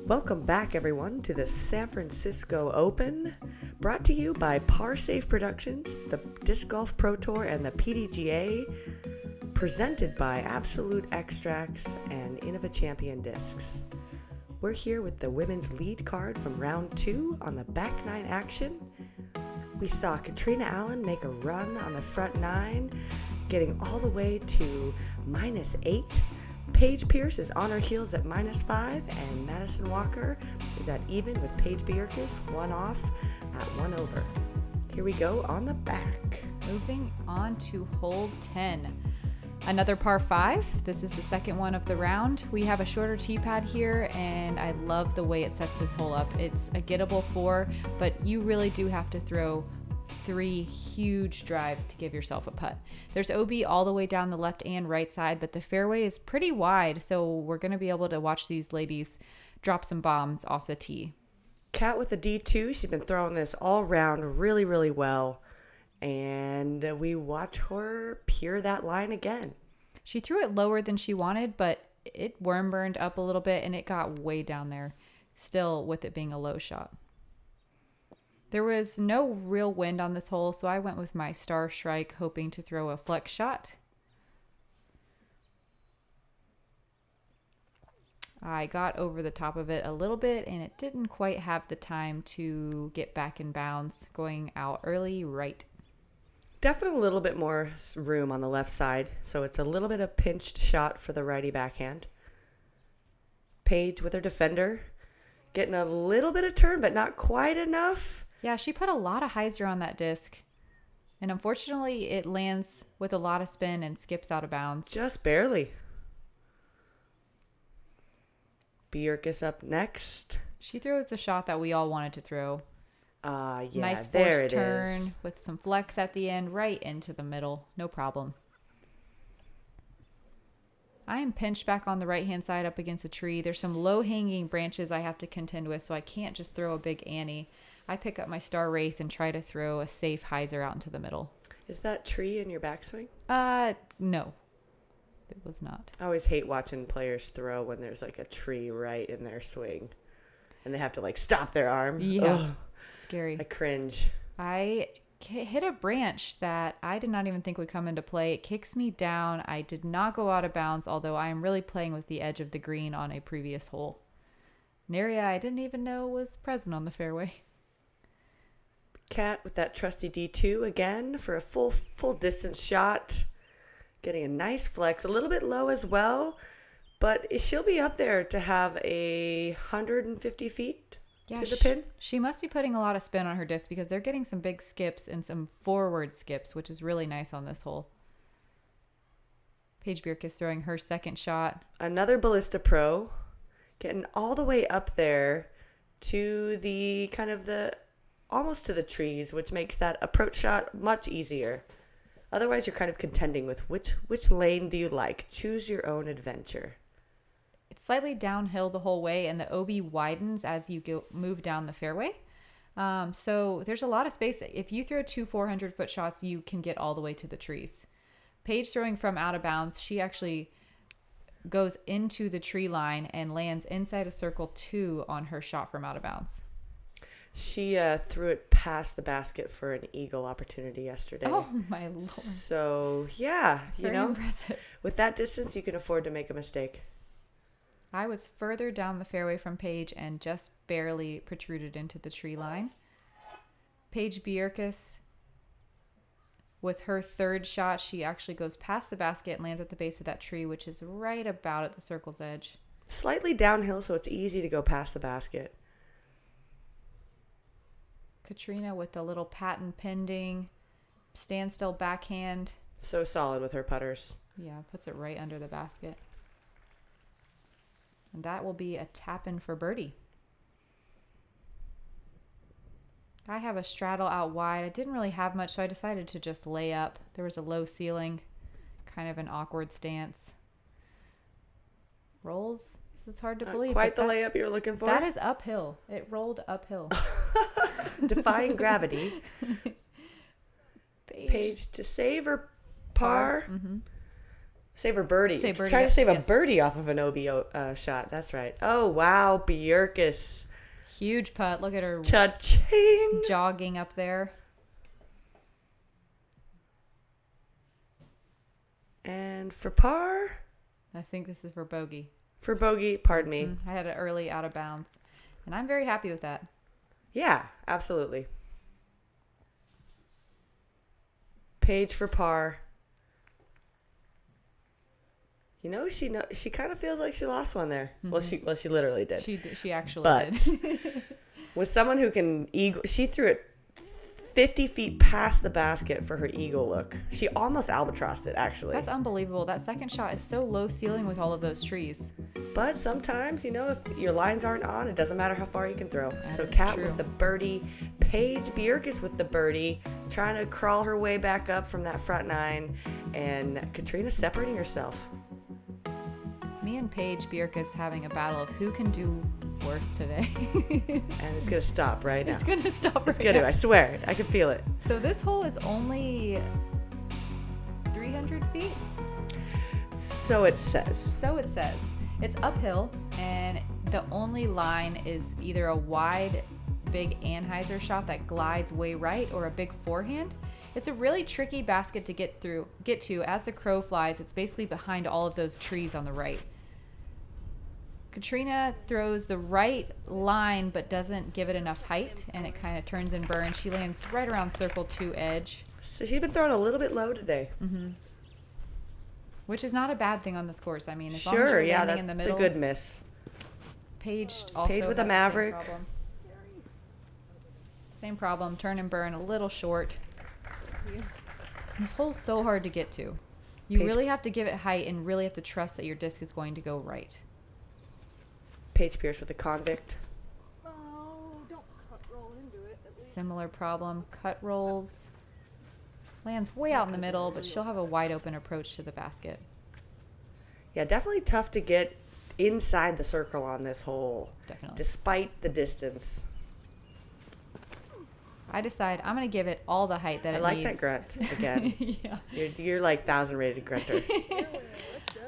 Welcome back, everyone, to the San Francisco Open, brought to you by Par Safe Productions, the Disc Golf Pro Tour, and the PDGA, presented by AbsoluteXtracts and Innova Champion Discs. We're here with the women's lead card from round 2 on the back 9 action. We saw Catrina Allen make a run on the front 9, getting all the way to -8. Paige Pierce is on her heels at -5, and Madison Walker is at even with Paige Bjerkaas, 1 off at 1 over. Here we go on the back. Moving on to hole 10. Another par 5. This is the second one of the round. We have a shorter tee pad here, and I love the way it sets this hole up. It's a gettable 4, but you really do have to throw 3 huge drives to give yourself a putt. There's OB all the way down the left and right side, but the fairway is pretty wide, so we're going to be able to watch these ladies drop some bombs off the tee. Kat with a D2. She's been throwing this all round really, really well, and we watch her peer that line again. She threw it lower than she wanted, but it worm burned up a little bit, and it got way down there, still with it being a low shot. There was no real wind on this hole, so I went with my Star Strike, hoping to throw a flex shot. I got over the top of it a little bit, and it didn't quite have the time to get back in bounds, going out early right. Definitely a little bit more room on the left side, so it's a little bit of pinched shot for the righty backhand. Paige with her defender, getting a little bit of turn, but not quite enough. Yeah, she put a lot of hyzer on that disc, and unfortunately it lands with a lot of spin and skips out of bounds. Just barely. Bjerkaas up next. She throws the shot that we all wanted to throw. Yeah, nice there forced it turn is. with some flex at the end, right into the middle. No problem. I am pinched back on the right-hand side up against a tree. There's some low-hanging branches I have to contend with, so I can't just throw a big Annie. I pick up my Star Wraith and try to throw a safe hyzer out into the middle. Is that tree in your backswing? No. It was not. I always hate watching players throw when there's like a tree right in their swing and they have to like stop their arm. Yeah. Ugh, Scary. I cringe. I hit a branch that I did not even think would come into play. It kicks me down. I did not go out of bounds, although I am really playing with the edge of the green on a previous hole. An area I didn't even know was present on the fairway. Kat with that trusty D2 again for a full distance shot. Getting a nice flex, a little bit low as well, but she'll be up there to have 150 feet to the pin. She must be putting a lot of spin on her disc because they're getting some big skips and some forward skips, which is really nice on this hole. Paige Bjerkaas throwing her second shot. Another Ballista Pro, getting all the way up there to the kind of the almost to the trees, which makes that approach shot much easier. Otherwise, you're kind of contending with which lane do you like? Choose your own adventure. It's slightly downhill the whole way, and the OB widens as you move down the fairway. So there's a lot of space. If you throw 2 400-foot shots, you can get all the way to the trees. Paige throwing from out of bounds, she actually goes into the tree line and lands inside of circle 2 on her shot from out of bounds. She threw it past the basket for an eagle opportunity yesterday. Oh, my Lord. So, yeah, Very impressive. With that distance, you can afford to make a mistake. I was further down the fairway from Paige and just barely protruded into the tree line. Paige Bjerkaas, with her third shot, she actually goes past the basket and lands at the base of that tree, which is right about at the circle's edge. Slightly downhill, so it's easy to go past the basket. Catrina with a little patent pending, standstill backhand. So solid with her putters. Yeah, puts it right under the basket. And that will be a tap-in for birdie. I have a straddle out wide. I didn't really have much, so I decided to just lay up. There was a low ceiling, kind of an awkward stance. Rolls. This is hard to believe. Quite the layup you were looking for. That is uphill. It rolled uphill. Defying gravity. Paige to save her par. Mm-hmm. Save her birdie. Save birdie, Try to save yes. a birdie off of an OB shot. That's right. Oh, wow. Bjerkaas. Huge putt. Look at her Cha-ching. jogging up there. And for par? I think this is for bogey. For bogey, pardon me. I had it early out of bounds. And I'm very happy with that. Yeah, absolutely. Paige for par. You know, she kind of feels like she lost one there. Mm-hmm. Well, she literally did. She actually did. With someone who can eagle, she threw it 50 feet past the basket for her eagle look. She almost albatrossed it, actually. That's unbelievable. That second shot is so low ceiling with all of those trees. But sometimes, you know, if your lines aren't on, it doesn't matter how far you can throw. That so is Kat true. with the birdie, Paige Bjerkaas with the birdie, trying to crawl her way back up from that front nine, and Catrina separating herself. Me and Paige Bjerkaas having a battle of who can do worse today. And it's going to stop right now. It's going to stop right now. It's going to, I swear. I can feel it. So this hole is only 300 feet? So it says. So it says. It's uphill, and the only line is either a wide, big Anheuser shot that glides way right or a big forehand. It's a really tricky basket to get to. As the crow flies, it's basically behind all of those trees on the right. Catrina throws the right line but doesn't give it enough height, and it kind of turns and burns. She lands right around circle 2 edge. So she's been throwing a little bit low today. Mm-hmm. Which is not a bad thing on this course. I mean, as long as Sure, you're yeah, landing that's in the the middle. good miss. Paige also Paige with has a the Maverick. Same problem. Turn and burn a little short. This hole's so hard to get to. You Paige. really have to give it height and really have to trust that your disc is going to go right. Paige Pierce with a convict. Oh, don't cut roll into it. At least. Similar problem. Cut rolls. Lands way out in the middle, but she'll have a wide open approach to the basket. Yeah, definitely tough to get inside the circle on this hole. Definitely. Despite the distance. I decide I'm going to give it all the height that it I needs. like that grunt again. Yeah. You're like 1,000 rated grunter.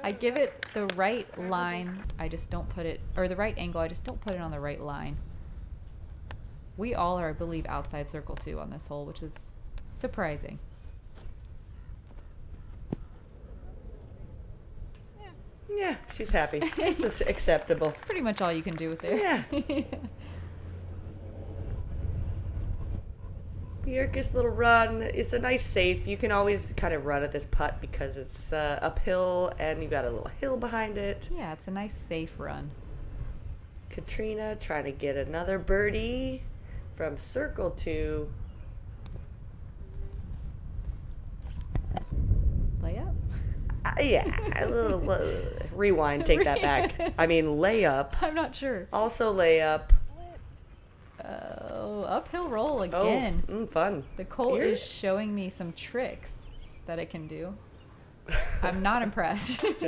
I give it the right line. I just don't put it, or the right angle. I just don't put it on the right line. We all are, I believe, outside circle 2 on this hole, which is surprising. Yeah, she's happy. It's acceptable. Pretty much all you can do with it. Yeah. Bjerkaas little run. It's a nice safe. You can always kind of run at this putt because it's uphill and you got a little hill behind it. Yeah, it's a nice safe run. Catrina trying to get another birdie from circle 2. Layup? Yeah, a little rewind, take that back. I mean, layup. I'm not sure. Also layup. Oh, uphill roll again. Oh, fun. The Colt is showing me some tricks that it can do. I'm not impressed.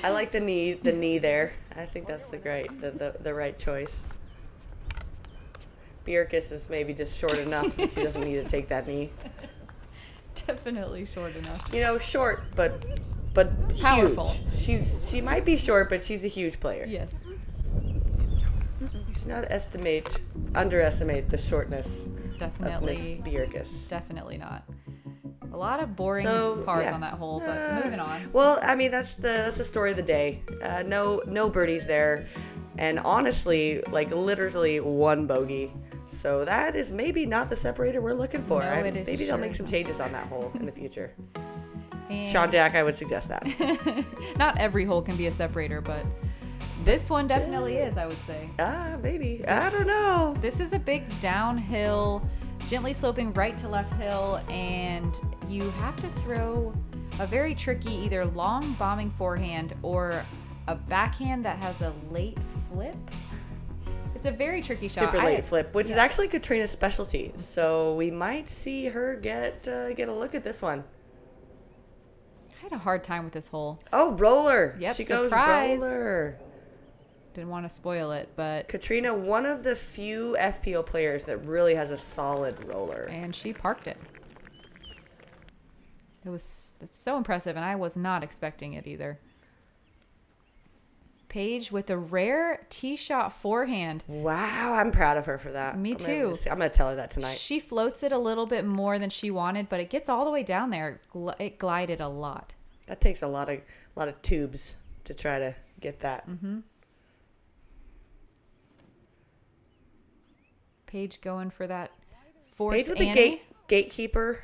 I like the knee there. I think that's the right choice. Bjerkaas is maybe just short enough that she doesn't need to take that knee. Definitely short enough. You know, short but Powerful. Huge. She might be short, but she's a huge player. Yes. Do not underestimate the shortness Definitely. of Miss Bjerkaas. Definitely not. A lot of boring pars on that hole, but moving on. Well, I mean, that's the story of the day. No birdies there, and honestly, like literally one bogey. So that is maybe not the separator we're looking for. No, it is maybe they'll sure make some changes on that hole in the future. And Shawn Jack, I would suggest that. not every hole can be a separator, but this one definitely is, I would say. Maybe. I don't know. This is a big downhill, gently sloping right to left hill, and you have to throw a very tricky either long bombing forehand or a backhand that has a late flip. It's a very tricky shot. Super late flip, which is actually Catrina's specialty. So we might see her get a look at this one. I had a hard time with this hole. Oh, roller. Yep, She goes surprise. roller. Didn't want to spoil it, but... Catrina, one of the few FPO players that really has a solid roller. And she parked it. That's so impressive, and I was not expecting it either. Paige with a rare tee shot forehand. Wow, I'm proud of her for that. Me too. I'm going to tell her that tonight. She floats it a little bit more than she wanted, but it gets all the way down there. It glided a lot. That takes a lot of tubes to try to get that. Mm-hmm. Paige going for that force. Paige with the gatekeeper.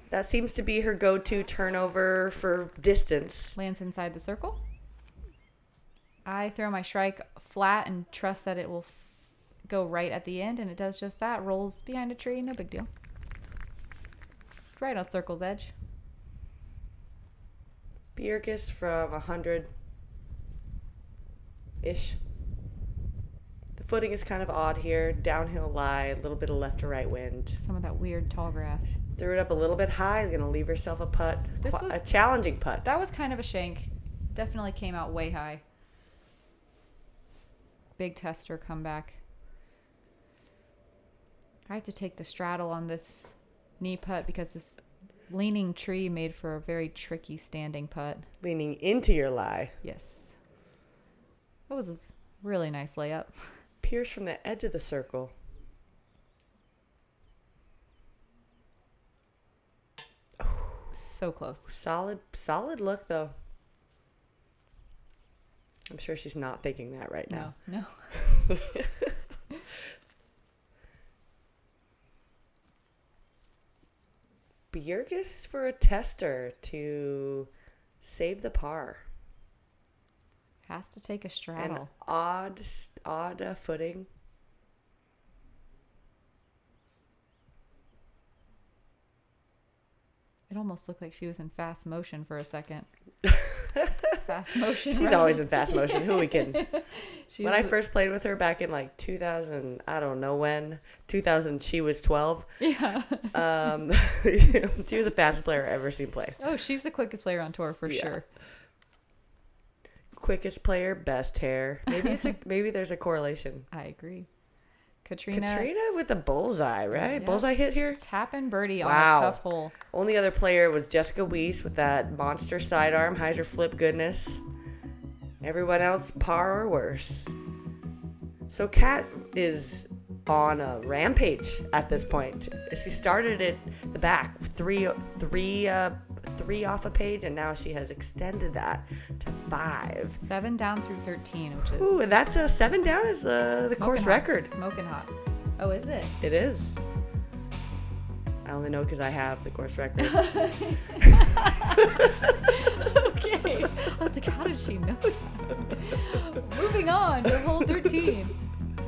That seems to be her go-to turnover for distance. Lands inside the circle. I throw my shrike flat and trust that it will go right at the end, and it does just that. Rolls behind a tree, no big deal. Right on circle's edge. Bjerkaas from 100-ish. The footing is kind of odd here. Downhill lie, a little bit of left to right wind. Some of that weird tall grass. Threw it up a little bit high. Going to leave herself a putt. A challenging putt. That was kind of a shank. Definitely came out way high. Big tester comeback. I have to take the straddle on this knee putt because this leaning tree made for a very tricky standing putt. Leaning into your lie. Yes. That was a really nice layup. Pierce from the edge of the circle. So close. Solid look, though. I'm sure she's not thinking that right now. No. Bjerkaas for a tester to save the par. Has to take a straddle. An odd footing. It almost looked like she was in fast motion for a second. Fast motion. She's right? always in fast motion. Who are we kidding? When I was... first played with her back in like 2000, I don't know when, 2000, she was 12. Yeah. She was the fastest player I've ever seen play. Oh, she's the quickest player on tour for sure. Quickest player, best hair. Maybe there's a correlation. I agree. Katrina with a bullseye, right? Yeah. Bullseye hit here? Tapping birdie on a tough hole. Only other player was Jessica Muise with that monster sidearm, hyzer flip goodness. Everyone else, par or worse. So Kat is on a rampage at this point. She started at the back, three off a Paige, and now she has extended that to 5. 7 down through 13, which is... Ooh, and that's a 7 down is the course record. Smoking hot. Oh, is it? It is. I only know because I have the course record. Okay. I was like, how did she know that? Moving on to hole 13.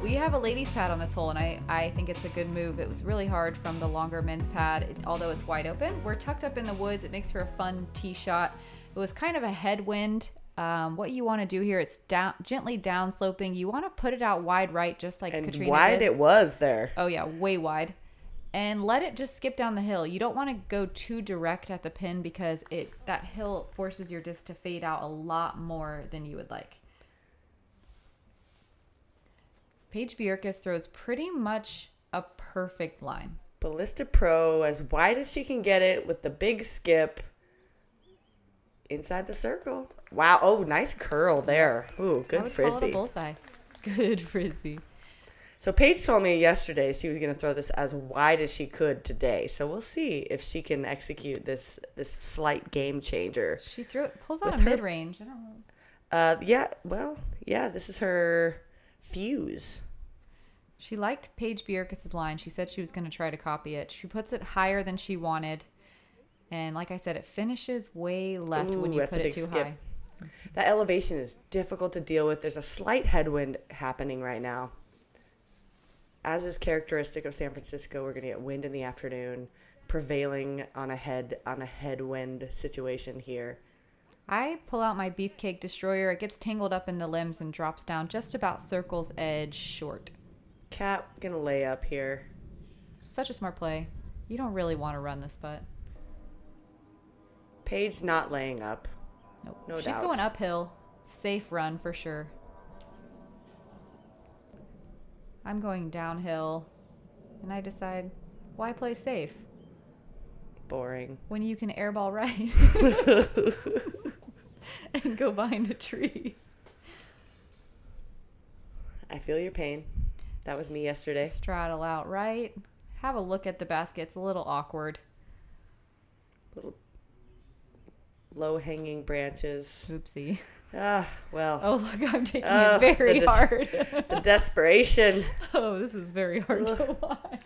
We have a ladies pad on this hole, and I think it's a good move. It was really hard from the longer men's pad, although it's wide open. We're tucked up in the woods. It makes for a fun tee shot. It was kind of a headwind. What you want to do here, it's gently down sloping. You want to put it out wide right, just like Katrina did. Wide it was there. Oh yeah, way wide. And let it just skip down the hill. You don't want to go too direct at the pin because that hill forces your disc to fade out a lot more than you would like. Paige Bjerkaas throws pretty much a perfect line. Ballista Pro, as wide as she can get it with the big skip inside the circle. Wow. Oh, nice curl there. Ooh, good frisbee. Call it a bullseye. Good frisbee. So Paige told me yesterday she was going to throw this as wide as she could today. So we'll see if she can execute this slight game changer. She pulls out a mid-range. I don't know. This is her fuse. She liked Paige Bjerkaas' line. She said she was going to try to copy it. She puts it higher than she wanted. And like I said, it finishes way left when you put it too high. That elevation is difficult to deal with. There's a slight headwind happening right now. As is characteristic of San Francisco, we're going to get wind in the afternoon, prevailing on a headwind situation here. I pull out my Beefcake Destroyer. It gets tangled up in the limbs and drops down just about circle's edge short. Cat going to lay up here. Such a smart play. You don't really want to run this putt. Paige not laying up. Nope. No doubt. She's going uphill. Safe run for sure. I'm going downhill, and I decide, why play safe? Boring. When you can airball right and go behind a tree. I feel your pain. That was me yesterday. Straddle out right. Have a look at the basket. It's a little awkward. Little low-hanging branches. Oopsie. Well. Oh, look, I'm taking it very hard. The desperation. Oh, this is very hard to watch.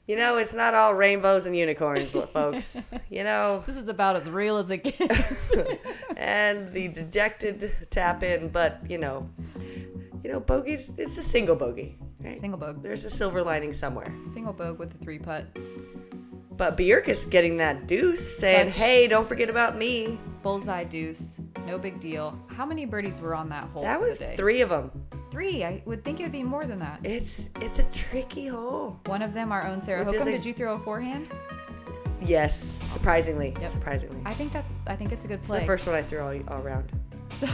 You know, it's not all rainbows and unicorns, folks. You know. This is about as real as it gets. And the dejected tap in, but, bogeys, it's a single bogey. Right? Single bogey. There's a silver lining somewhere. Single bogey with a 3-putt. But Bjerkaas getting that deuce, saying, hey, don't forget about me. Bullseye deuce. No big deal. How many birdies were on that hole That was today? 3 of them. 3. I would think it would be more than that. It's a tricky hole. One of them, our own Sarah Hokom. Did you throw a forehand? Yes, surprisingly. Yep. Surprisingly. I think it's a good play. It's the first one I threw all around. So,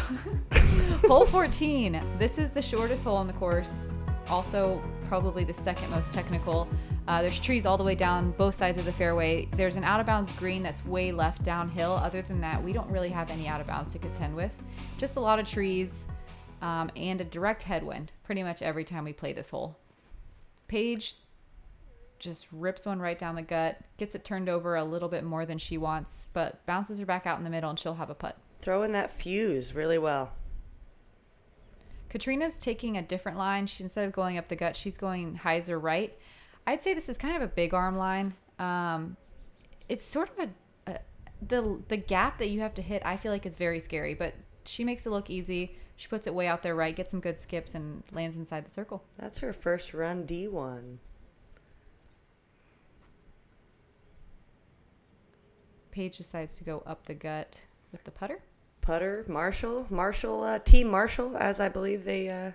hole 14. This is the shortest hole on the course. Also, probably the second most technical. There's trees all the way down both sides of the fairway. There's an out-of-bounds green that's way left downhill. Other than that, we don't really have any out-of-bounds to contend with. Just a lot of trees and a direct headwind pretty much every time we play this hole. Paige just rips one right down the gut, gets it turned over a little bit more than she wants, but bounces her back out in the middle and she'll have a putt. Throw in that fuse really well. Catrina's taking a different line. Instead of going up the gut, she's going hyzer right. I'd say this is kind of a big arm line. It's sort of the gap that you have to hit, I feel like is very scary, but she makes it look easy. She puts it way out there right, gets some good skips, and lands inside the circle. That's her first run D1. Paige decides to go up the gut with the putter. Marshall, Team Marshall, as I believe they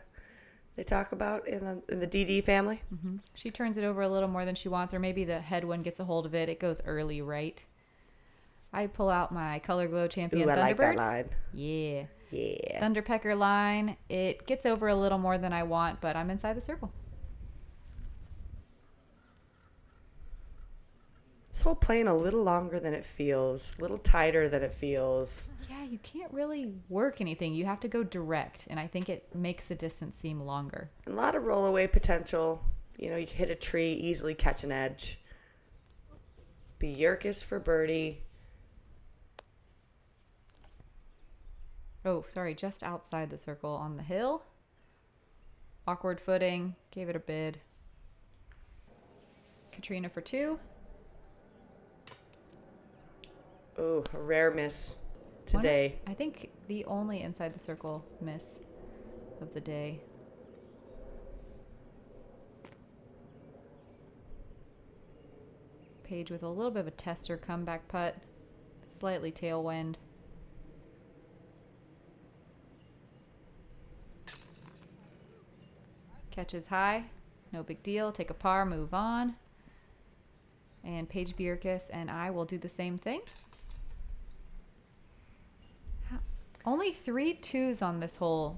talk about in the DD family. Mm-hmm. She turns it over a little more than she wants, or maybe the headwind gets a hold of it. It goes early right. I pull out my Color Glow Champion Thunderbird. I like that line. Yeah. Yeah. Thunderpecker line. It gets over a little more than I want, but I'm inside the circle. This whole playing a little longer than it feels, a little tighter than it feels. Yeah, you can't really work anything. You have to go direct, and I think it makes the distance seem longer. A lot of roll-away potential. You can hit a tree, easily catch an edge. Bjerkaas for birdie. Oh, sorry, just outside the circle on the hill. Awkward footing, gave it a bid. Catrina for 2. Oh, a rare miss today. I think the only inside the circle miss of the day. Paige with a little bit of a tester comeback putt. Slightly tailwind. Catches high. No big deal. Take a par, move on. And Paige Bjerkaas and I will do the same thing. Only 3 2s on this hole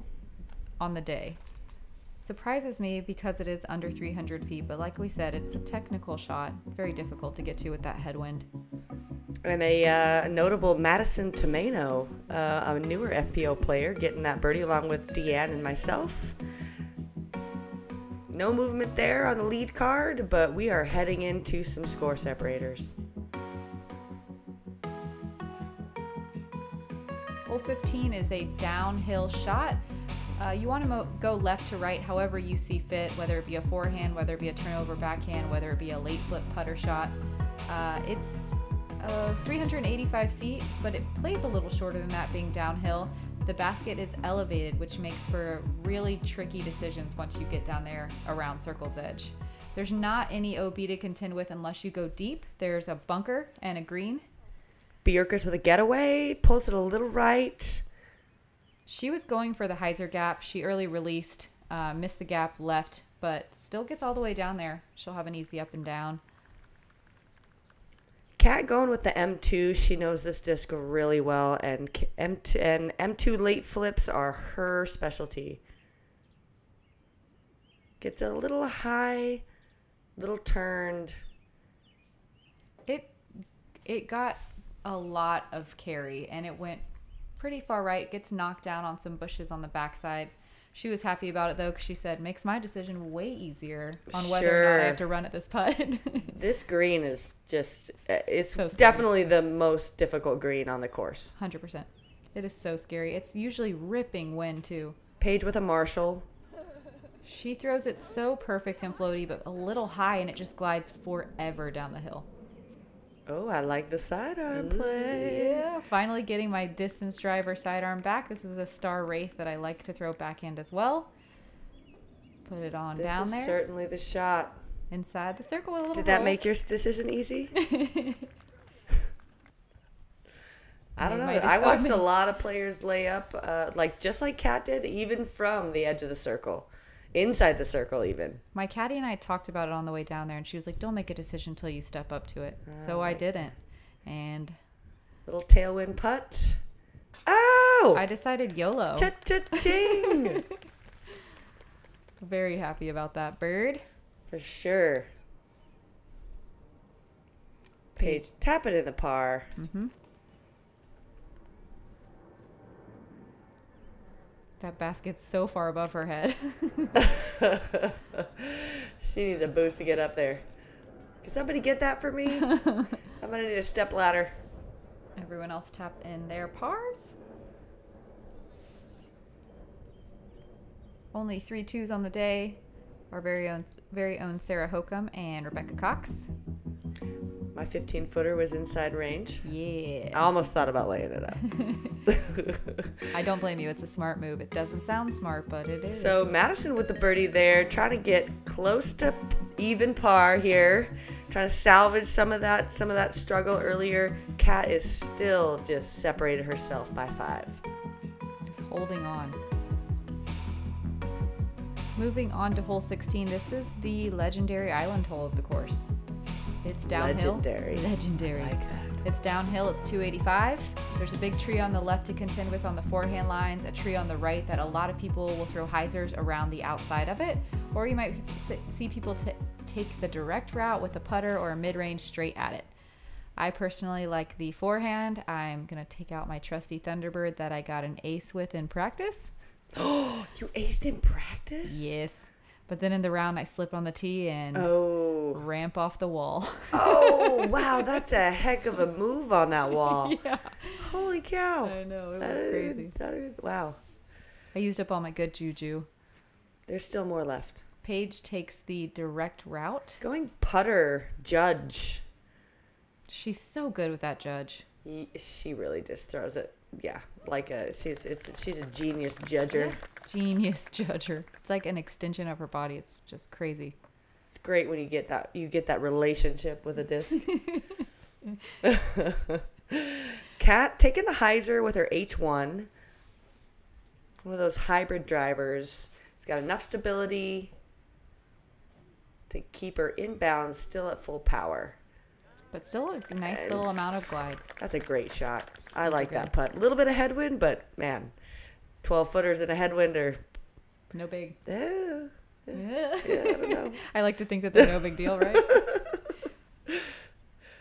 on the day. Surprises me because it is under 300 feet, but like we said, it's a technical shot. Very difficult to get to with that headwind. And a notable Madison Tomeno, a newer FPO player, getting that birdie along with Deanne and myself. No movement there on the lead card, but we are heading into some score separators. Hole 15 is a downhill shot. You want to go left to right however you see fit, whether it be a forehand, whether it be a turnover backhand, whether it be a late flip putter shot. It's 385 feet, but it plays a little shorter than that being downhill. The basket is elevated, which makes for really tricky decisions once you get down there around circle's edge. There's not any OB to contend with unless you go deep. There's a bunker and a green. Bjerkaas with a getaway, pulls it a little right. She was going for the hyzer gap. She early released, missed the gap left, but still gets all the way down there. She'll have an easy up and down. Kat going with the M2. She knows this disc really well, and M2 late flips are her specialty. Gets a little high, little turned, it got a lot of carry, and it went pretty far right. Gets knocked down on some bushes on the backside. She was happy about it, though, because she said, makes my decision way easier on whether or not I have to run at this putt. This green is just, it's so scary. definitely the most difficult green on the course. 100%. It is so scary. It's usually ripping wind, too. Paige with a Marshall. She throws it so perfect and floaty, but a little high, and it just glides forever down the hill. Oh, I like the sidearm play. Yeah, finally getting my distance driver sidearm back. This is a Star Wraith that I like to throw backhand as well. Put it on down there. This is certainly the shot. Inside the circle with a little Did that roll. make your decision easy? I don't know. Made I watched a lot of players lay up, just like Kat did, even from the edge of the circle. Inside the circle, even. My caddy and I talked about it on the way down there, and she was like, don't make a decision until you step up to it. So I didn't. And little tailwind putt. Oh! I decided YOLO. Cha-cha-ching! Very happy about that bird. For sure. Paige, tap it in the par. Mm-hmm. That basket's so far above her head. She needs a boost to get up there. Can somebody get that for me? I'm going to need a step ladder. Everyone else tap in their pars. Only 3 2s on the day. Our very own Sarah Hokom and Rebecca Cox. My 15-footer was inside range. Yeah. I almost thought about laying it up. I don't blame you. It's a smart move. It doesn't sound smart, but it is. So Madison with the birdie there, trying to get close to even par here. Trying to salvage some of that struggle earlier. Kat is still just separated herself by 5. Just holding on. Moving on to hole 16. This is the legendary island hole of the course. It's downhill. Legendary. I like that. It's downhill. It's 285. There's a big tree on the left to contend with on the forehand lines, a tree on the right that a lot of people will throw hyzers around the outside of it, or you might see people take the direct route with a putter or a mid-range straight at it. I personally like the forehand. I'm going to take out my trusty Thunderbird that I got an ace with in practice. Oh, you aced in practice? Yes. But then in the round, I slip on the tee and ramp off the wall. Oh, wow. That's a heck of a move on that wall. Yeah. Holy cow. I know. It was crazy. Wow. I used up all my good juju. There's still more left. Paige takes the direct route. Going putter, judge. She's so good with that judge. She really just throws it. Yeah, she's a genius judger. Genius judger. It's like an extension of her body. It's just crazy. It's great when you get that relationship with a disc. Kat taking the hyzer with her H1. One of those hybrid drivers. It's got enough stability to keep her inbound still at full power. But still a nice little amount of glide. That's a great shot. Super I like good. that putt. A little bit of headwind, but man, 12-footers in a headwind are... No big. Yeah, Yeah. I don't know. I like to think that they're no big deal, right?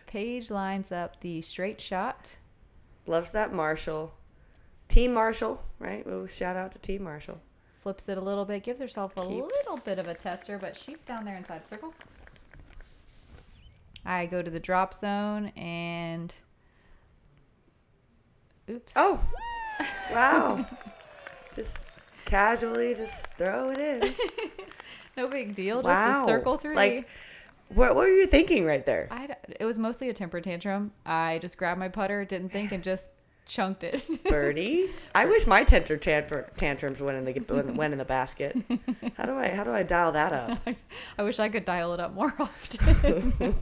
Paige lines up the straight shot. Loves that Marshall. Team Marshall, right? Ooh, shout out to Team Marshall. Flips it a little bit. Gives herself a little bit of a tester, but she's down there inside the circle. I go to the drop zone and... Oops. Oh! Wow. Just casually just throw it in. No big deal. Wow. Just a circle 3. Like, what were you thinking right there? It was mostly a temper tantrum. I just grabbed my putter, didn't think, and just chunked it. Birdie. I wish my tantrums went in the basket. How do I dial that up? I wish I could dial it up more often.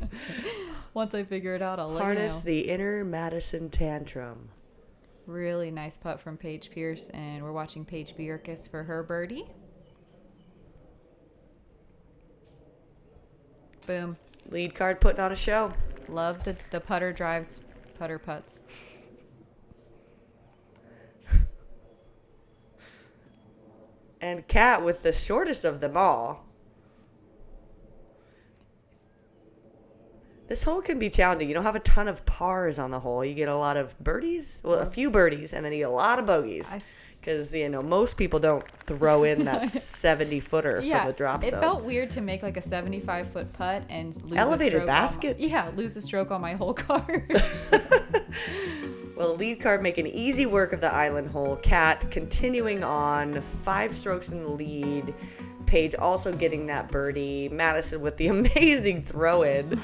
Once I figure it out, I'll let you know. Harness the inner Madison tantrum. Really nice putt from Paige Pierce, and we're watching Paige Bjerkaas for her birdie. Boom. Lead card putting on a show. Love the putter drives, putter putts. And Kat with the shortest of them all. This hole can be challenging. You don't have a ton of pars on the hole. You get a lot of birdies, well, a few birdies, and then you get a lot of bogeys. Because, most people don't throw in that 70-footer from the drop zone. It felt weird to make like a 75-foot putt and lose elevated a stroke basket. Lose a stroke on my hole card. Well, the lead card making easy work of the island hole. Kat continuing on, 5 strokes in the lead. Paige also getting that birdie. Madison with the amazing throw-in.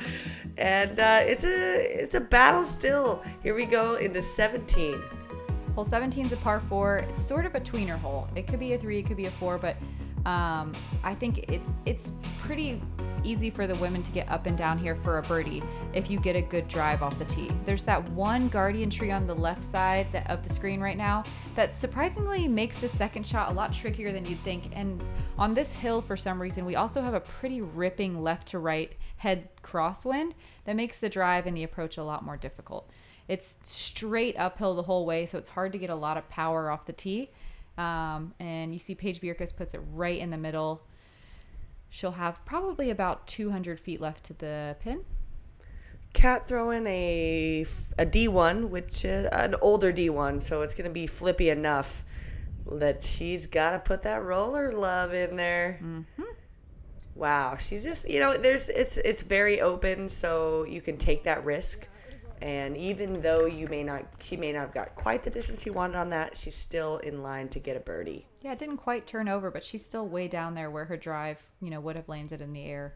And it's a battle still. Here we go into 17. Hole 17 is a par 4. It's sort of a tweener hole. It could be a 3, it could be a 4, but I think it's pretty easy for the women to get up and down here for a birdie if you get a good drive off the tee. There's that one guardian tree on the left side of the screen right now that surprisingly makes the second shot a lot trickier than you'd think. And on this hill, for some reason, we also have a pretty ripping left to right head crosswind that makes the drive and the approach a lot more difficult. It's straight uphill the whole way, so it's hard to get a lot of power off the tee. And you see Paige Bjerkaas puts it right in the middle. She'll have probably about 200 feet left to the pin. Kat throwing a D1, which is an older D1, so it's going to be flippy enough that she's got to put that roller love in there. Mm-hmm. Wow, she's just, it's very open, so you can take that risk. And even though she may not have got quite the distance she wanted on that, she's still in line to get a birdie. Yeah, it didn't quite turn over, but she's still way down there where her drive, would have landed in the air.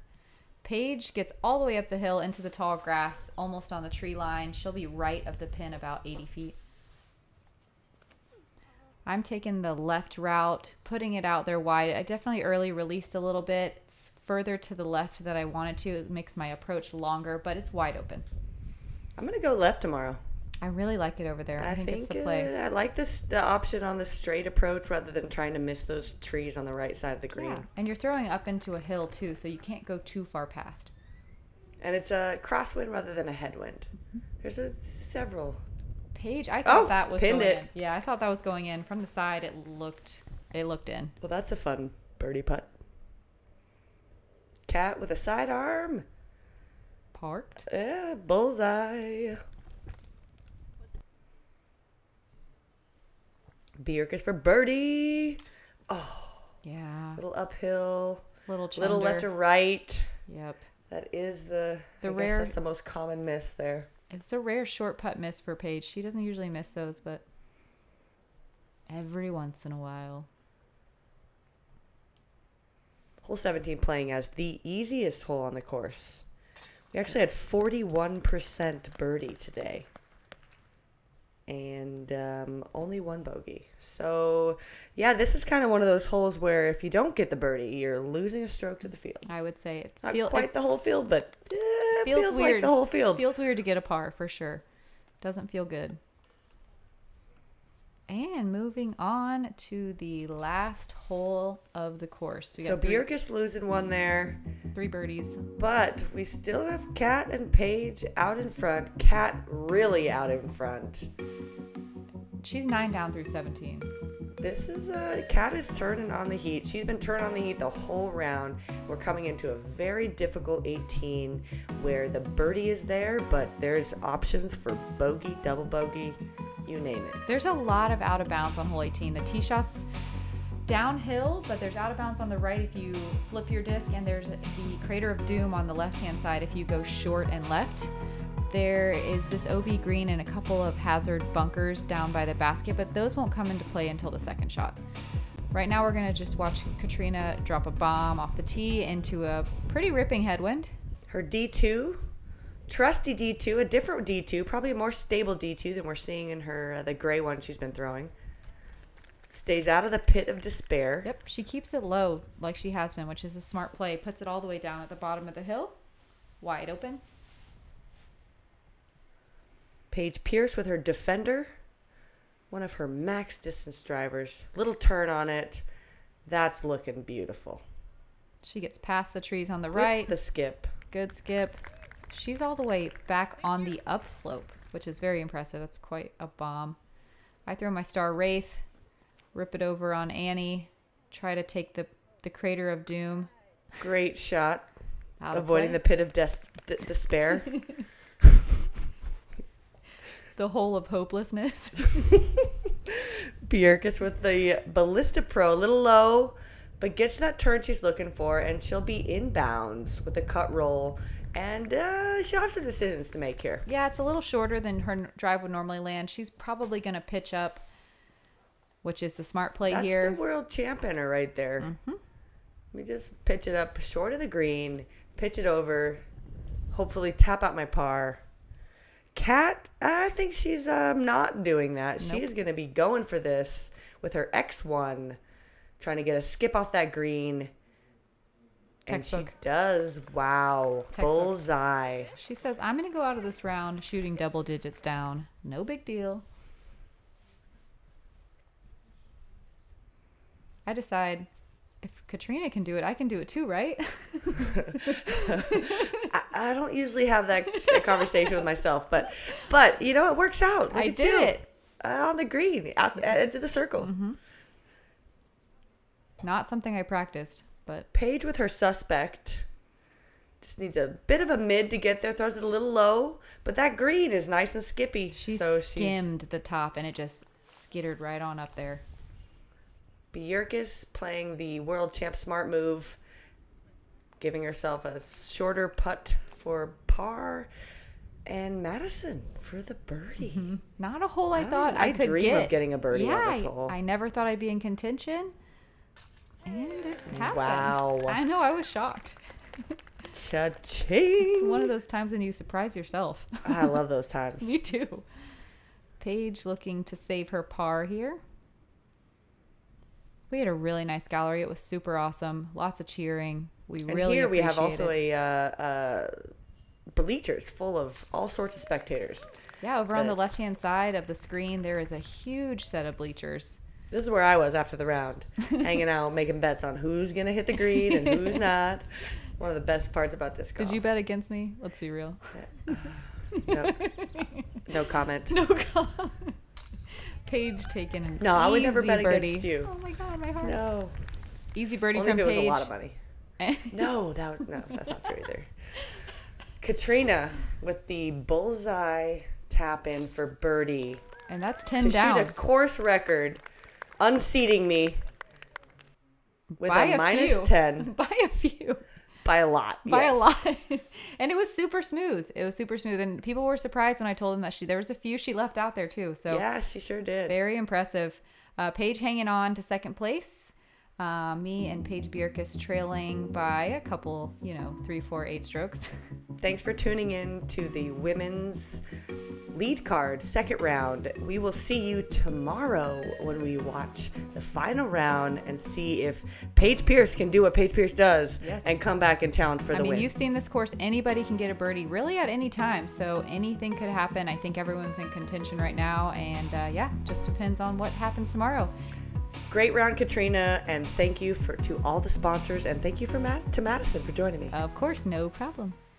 Paige gets all the way up the hill into the tall grass, almost on the tree line. She'll be right of the pin about 80 feet. I'm taking the left route, putting it out there wide. I definitely early released a little bit. It's further to the left than I wanted to. It makes my approach longer, but it's wide open. I'm going to go left tomorrow. I really like it over there. I think it's the play. I like the option on the straight approach rather than trying to miss those trees on the right side of the green. Yeah, and you're throwing up into a hill too, so you can't go too far past. And it's a crosswind rather than a headwind. Mm-hmm. There's several. Paige, I thought that was pinned going it. in. Yeah, I thought that was going in. From the side, it looked in. Well, that's a fun birdie putt. Kat with a sidearm. Parked. Yeah, bullseye. Bjerkaas for birdie. Oh. Yeah. Little uphill. Little left or right. Yep. That is I rare. guess that's the most common miss there. It's a rare short putt miss for Paige. She doesn't usually miss those, but every once in a while. Hole 17 playing as the easiest hole on the course. We actually had 41% birdie today. And only 1 bogey. So, yeah, this is kind of one of those holes where if you don't get the birdie, you're losing a stroke to the field. I would say it Not quite the whole field, but it feels weird. like the whole field. Feels weird to get a par, for sure. Doesn't feel good. And moving on to the last hole of the course. So Bjerkaas losing one there. 3 birdies. But we still have Kat and Paige out in front. Kat really out in front. She's 9 down through 17. This is Kat is turning on the heat. She's been turning on the heat the whole round. We're coming into a very difficult 18 where the birdie is there, but there's options for bogey, double bogey, you name it. There's a lot of out of bounds on hole 18. The tee shot's downhill, but there's out of bounds on the right if you flip your disc, and there's the crater of doom on the left-hand side if you go short and left. There is this OB green and a couple of hazard bunkers down by the basket, but those won't come into play until the second shot. Right now we're going to just watch Catrina drop a bomb off the tee into a pretty ripping headwind. Her D2, trusty D2, a different D2, probably a more stable D2 than we're seeing in her the gray one she's been throwing. Stays out of the pit of despair. Yep, she keeps it low like she has been, which is a smart play. Puts it all the way down at the bottom of the hill. Wide open. Paige Pierce with her defender. One of her max distance drivers. Little turn on it. That's looking beautiful. She gets past the trees on the right. With the skip. Good skip. She's all the way back on the upslope, which is very impressive. That's quite a bomb. I throw my star Wraith. Rip it over on Annie. Try to take the crater of doom. Great shot. How to avoiding play. the pit of despair. The hole of hopelessness. Bjerkaas with the Ballista Pro, a little low, but gets that turn she's looking for, and she'll be inbounds with a cut roll, and she'll have some decisions to make here. Yeah, it's a little shorter than her drive would normally land. She's probably going to pitch up, which is the smart play here. That's the world champion right there. Mm-hmm. We just pitch it up short of the green, pitch it over, hopefully tap out my par. Kat, I think she's not doing that. Nope. She is going to be going for this with her X1, trying to get a skip off that green. Textbook. And she does. Wow. Textbook. Bullseye. She says, I'm going to go out of this round shooting double digits down. No big deal. I decide, if Catrina can do it, I can do it too, right? I don't usually have that conversation with myself, but you know, it works out. I did it. On the green, edge of the circle. Mm-hmm. Not something I practiced, but Paige with her suspect. Just needs a bit of a mid to get there. Throws it a little low, but that green is nice and skippy. she She's skimmed the top and it just skittered right on up there. Bjerkaas playing the world champ smart move, giving herself a shorter putt for par, and Madison for the birdie. Mm-hmm. Not a hole I thought even- I could dream get. of getting a birdie on this hole. I never thought I'd be in contention, and it happened. Wow. I know, I was shocked. Cha-ching! It's one of those times when you surprise yourself. I love those times. Me too. Paige looking to save her par here. We had a really nice gallery. It was super awesome. Lots of cheering. We And really here we have also appreciate it. a bleachers full of all sorts of spectators. Yeah, over on the that- left-hand side of the screen, there is a huge set of bleachers. This is where I was after the round, hanging out, making bets on who's going to hit the green and who's not. One of the best parts about disc golf. Did you bet against me? Let's be real. No comment. No comment. Paige taking an No, I would never easy bet birdie. against you. Oh my god, my heart. No. Easy birdie Only from if it was Paige. a lot of money. No, that's not true either. Catrina with the bullseye tap in for birdie And that's 10 to down. shoot a course record, unseating me with By a minus few. 10 By a few. by a lot. By yes. a lot. And it was super smooth. It was super smooth. And people were surprised when I told them that there was a few she left out there too. So Yeah, she sure did. very impressive. Paige hanging on to second place. Me and Paige Bjerkaas trailing by a couple, 3, 4, 8 strokes. Thanks for tuning in to the women's lead card, second round. We will see you tomorrow when we watch the final round and see if Paige Pierce can do what Paige Pierce does Yes. and come back and challenge for the win. You've seen this course. Anybody can get a birdie really at any time. So anything could happen. I think everyone's in contention right now. And just depends on what happens tomorrow. Great round, Catrina, and thank you to all the sponsors, and thank you to Madison for joining me. Of course, no problem.